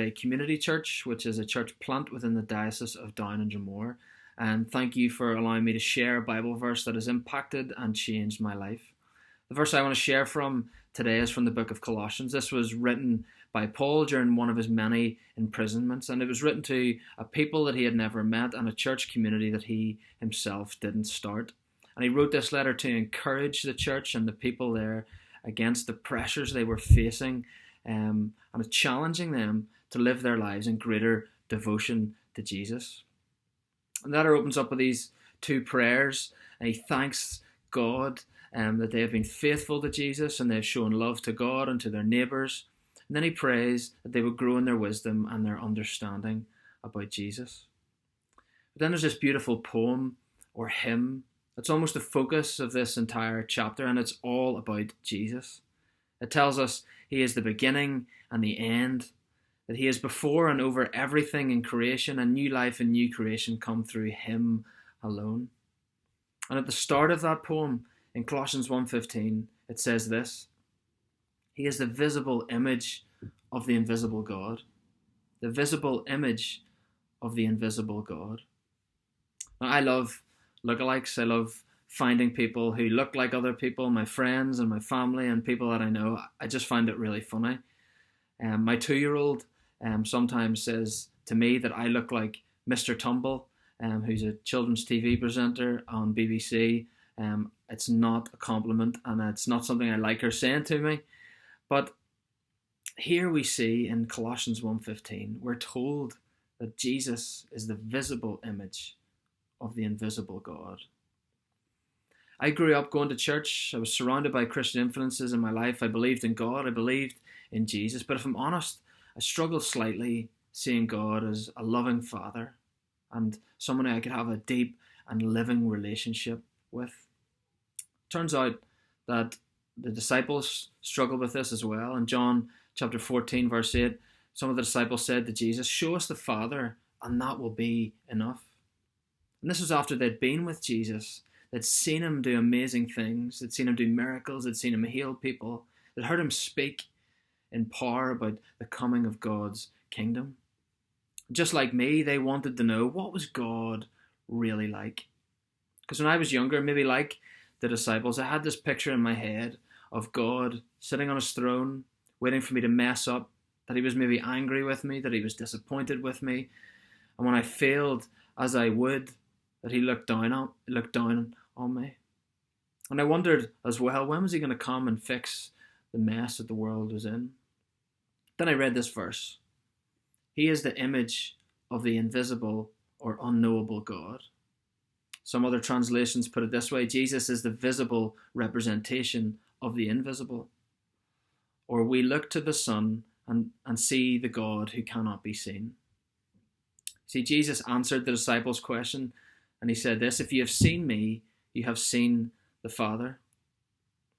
Rory Community Church, which is a church plant within the Diocese of Down and Dromore. And thank you for allowing me to share a Bible verse that has impacted and changed my life. The verse I want to share from today is from the book of Colossians. This was written by Paul during one of his many imprisonments, and it was written to a people that he had never met and a church community that he himself didn't start. And he wrote this letter to encourage the church and the people there against the pressures they were facing, and challenging them to live their lives in greater devotion to Jesus. And that opens up with these two prayers, and he thanks God that they have been faithful to Jesus and they've shown love to God and to their neighbours. And then he prays that they would grow in their wisdom and their understanding about Jesus. But then there's this beautiful poem or hymn. It's almost the focus of this entire chapter, and it's all about Jesus. It tells us he is the beginning and the end, that he is before and over everything in creation, and new life and new creation come through him alone. And at the start of that poem, in Colossians 1:15, it says this: he is the visible image of the invisible God. The visible image of the invisible God. Now, I love lookalikes. I love finding people who look like other people, my friends and my family and people that I know. I just find it really funny. My 2-year-old sometimes says to me that I look like Mr. Tumble, who's a children's TV presenter on BBC. It's not a compliment, and it's not something I like her saying to me. But here we see in Colossians 1:15, we're told that Jesus is the visible image of the invisible God. I grew up going to church. I was surrounded by Christian influences in my life. I believed in God. I believed in Jesus. But if I'm honest, I struggle slightly seeing God as a loving Father and someone I could have a deep and living relationship with. Turns out that the disciples struggled with this as well. In John chapter 14, verse 8, some of the disciples said to Jesus, "Show us the Father, and that will be enough." And this was after they'd been with Jesus. They'd seen him do amazing things. They'd seen him do miracles. They'd seen him heal people. They'd heard him speak in power about the coming of God's kingdom. Just like me, they wanted to know, what was God really like? Because when I was younger, maybe like the disciples, I had this picture in my head of God sitting on his throne, waiting for me to mess up, that he was maybe angry with me, that he was disappointed with me. And when I failed, as I would, that he looked down on me. And I wondered as well, when was he going to come and fix the mess that the world was in? Then I read this verse. He is the image of the invisible or unknowable God. Some other translations put it this way: Jesus is the visible representation of the invisible. Or we look to the Son and see the God who cannot be seen. See, Jesus answered the disciples' question, and he said this: if you have seen me, you have seen the Father.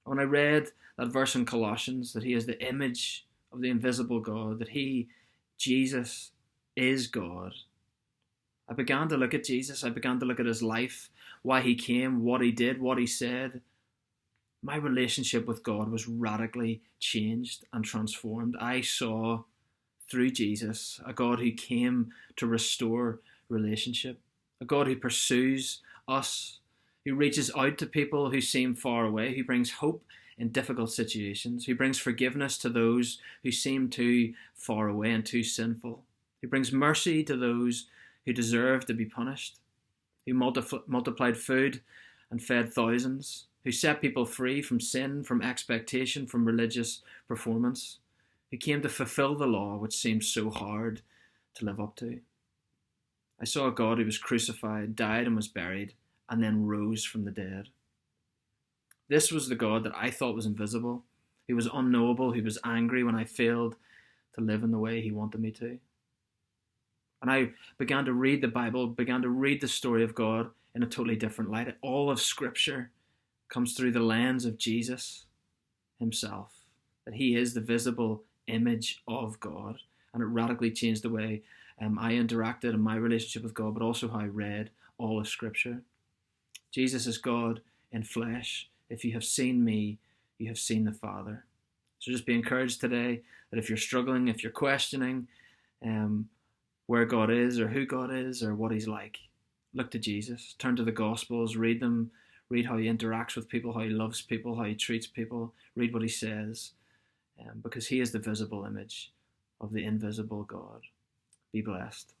When I read that verse in Colossians, that he is the image of the invisible God, that he, Jesus, is God, I began to look at Jesus. I began to look at his life, why he came, what he did, what he said. My relationship with God was radically changed and transformed. I saw through Jesus a God who came to restore relationship, a God who pursues us, who reaches out to people who seem far away, who brings hope in difficult situations, who brings forgiveness to those who seem too far away and too sinful, who brings mercy to those who deserve to be punished, who multiplied food and fed thousands, who set people free from sin, from expectation, from religious performance, who came to fulfill the law which seemed so hard to live up to. I saw a God who was crucified, died and was buried, and then rose from the dead. This was the God that I thought was invisible. He was unknowable. He was angry when I failed to live in the way he wanted me to. And I began to read the Bible, began to read the story of God in a totally different light. All of Scripture comes through the lens of Jesus himself, that he is the visible image of God. And it radically changed the way I interacted in my relationship with God, but also how I read all of Scripture. Jesus is God in flesh. If you have seen me, you have seen the Father. So just be encouraged today that if you're struggling, if you're questioning, where God is or who God is or what he's like. Look to Jesus. Turn to the Gospels. Read them. Read how he interacts with people, how he loves people, how he treats people. Read what he says, because he is the visible image of the invisible God. Be blessed.